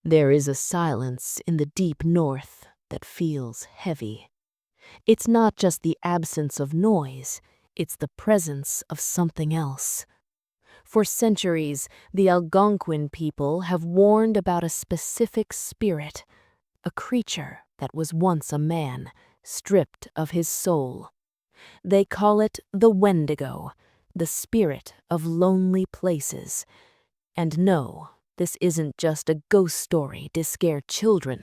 There is a silence in the deep north that feels heavy. It's not just the absence of noise, it's the presence of something else. For centuries, the Algonquin people have warned about a specific spirit, a creature that was once a man, stripped of his soul. They call it the Wendigo, the spirit of lonely places. And no, this isn't just a ghost story to scare children.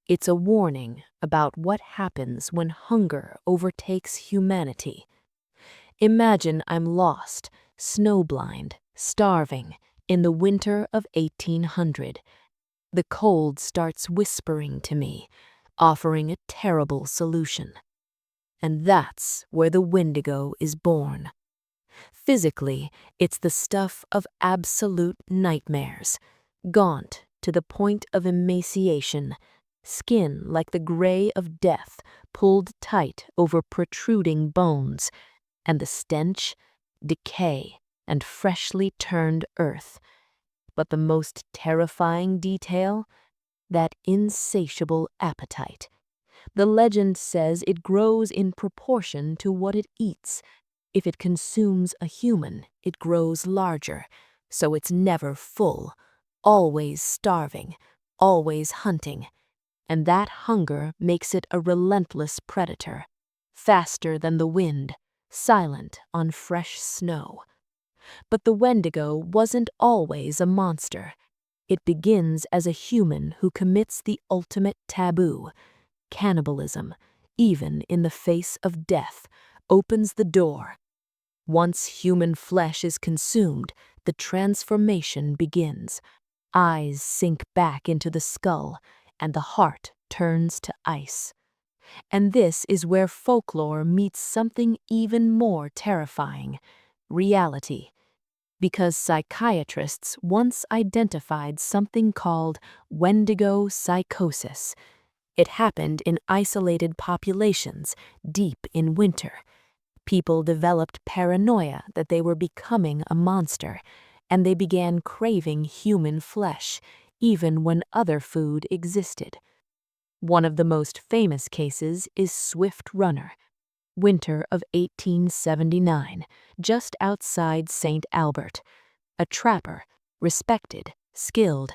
It's a warning about what happens when hunger overtakes humanity. Imagine I'm lost, snowblind, starving, in the winter of 1800. The cold starts whispering to me, offering a terrible solution. And that's where the Wendigo is born. Physically, it's the stuff of absolute nightmares, gaunt to the point of emaciation, skin like the gray of death pulled tight over protruding bones, and the stench, decay, and freshly turned earth. But the most terrifying detail? That insatiable appetite. The legend says it grows in proportion to what it eats. If it consumes a human, it grows larger, so it's never full, always starving, always hunting. And that hunger makes it a relentless predator, faster than the wind, silent on fresh snow. But the Wendigo wasn't always a monster. It begins as a human who commits the ultimate taboo. Cannibalism, even in the face of death, opens the door. Once human flesh is consumed, the transformation begins. Eyes sink back into the skull, and the heart turns to ice. And this is where folklore meets something even more terrifying: reality. Because psychiatrists once identified something called Wendigo Psychosis. It happened in isolated populations, deep in winter. People developed paranoia that they were becoming a monster, and they began craving human flesh, even when other food existed. One of the most famous cases is Swift Runner, winter of 1879, just outside St. Albert. A trapper, respected, skilled,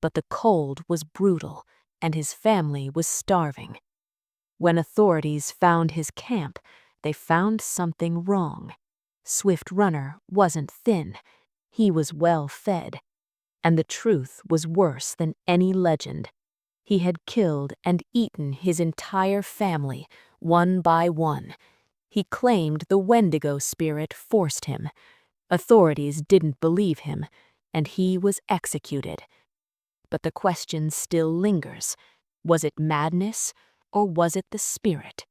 but the cold was brutal, and his family was starving. When authorities found his camp, they found something wrong. Swift Runner wasn't thin, he was well fed. And the truth was worse than any legend. He had killed and eaten his entire family, one by one. He claimed the Wendigo spirit forced him. Authorities didn't believe him, and he was executed. But the question still lingers. Was it madness, or was it the spirit?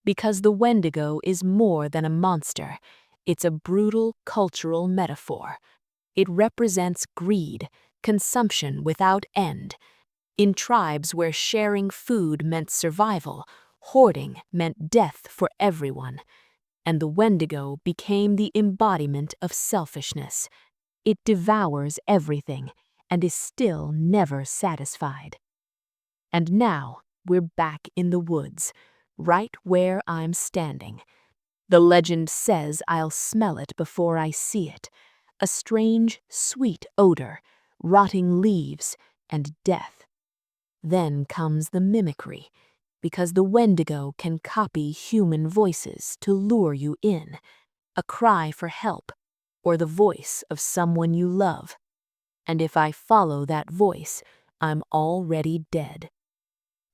Because the Wendigo is more than a monster. It's a brutal cultural metaphor. It represents greed, consumption without end. In tribes where sharing food meant survival, hoarding meant death for everyone. And the Wendigo became the embodiment of selfishness. It devours everything and is still never satisfied. And now we're back in the woods, right where I'm standing. The legend says I'll smell it before I see it. A strange, sweet odor, rotting leaves, and death. Then comes the mimicry, because the Wendigo can copy human voices to lure you in. A cry for help, or the voice of someone you love. And if I follow that voice, I'm already dead.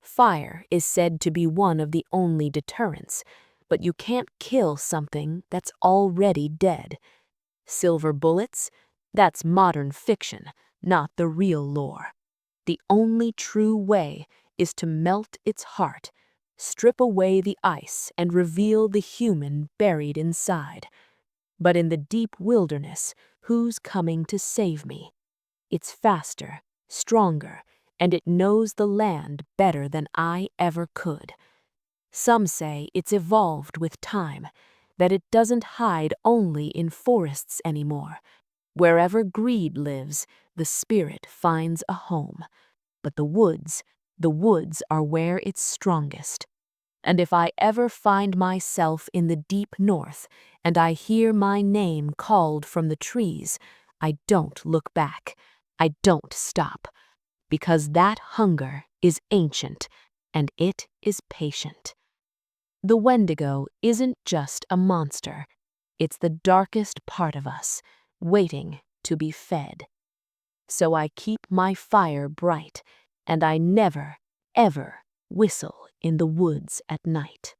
Fire is said to be one of the only deterrents, but you can't kill something that's already dead. Silver bullets? That's modern fiction, not the real lore. The only true way is to melt its heart, strip away the ice, and reveal the human buried inside. But in the deep wilderness, who's coming to save me? It's faster, stronger, and it knows the land better than I ever could. Some say it's evolved with time, that it doesn't hide only in forests anymore. Wherever greed lives, the spirit finds a home. But the woods are where it's strongest. And if I ever find myself in the deep north and I hear my name called from the trees, I don't look back. I don't stop. Because that hunger is ancient and it is patient. The Wendigo isn't just a monster. It's the darkest part of us, waiting to be fed. So I keep my fire bright, and I never, ever whistle in the woods at night.